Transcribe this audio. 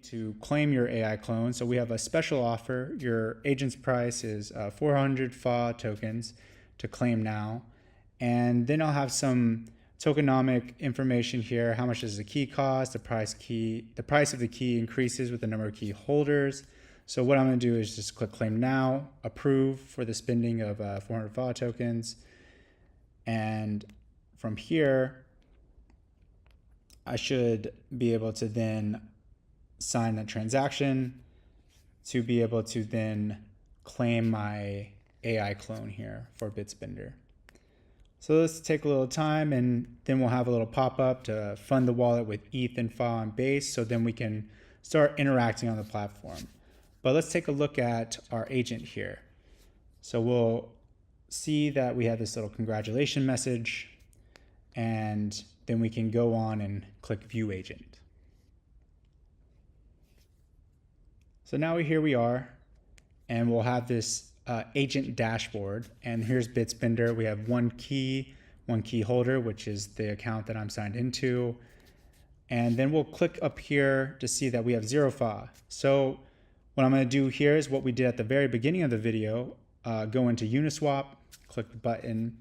to claim your AI clone. So we have a special offer. Your agent's price is 400 FA tokens to claim now. And then I'll have some tokenomic information here. How much does the key cost? The price of the key increases with the number of key holders. So what I'm going to do is just click claim now, approve for the spending of 400 FA tokens. And from here, I should be able to then sign the transaction to be able to then claim my AI clone here for Bitspender. So let's take a little time, and then we'll have a little pop-up to fund the wallet with ETH and FA on Base, so then we can start interacting on the platform. But let's take a look at our agent here. So we'll see that we have this little congratulations message, and then we can go on and click View Agent. So now here we are, and we'll have this agent dashboard, and here's Bitspender. We have one key holder, which is the account that I'm signed into. And then we'll click up here to see that we have 0 FA. So what I'm going to do here is what we did at the very beginning of the video, go into Uniswap, click the button,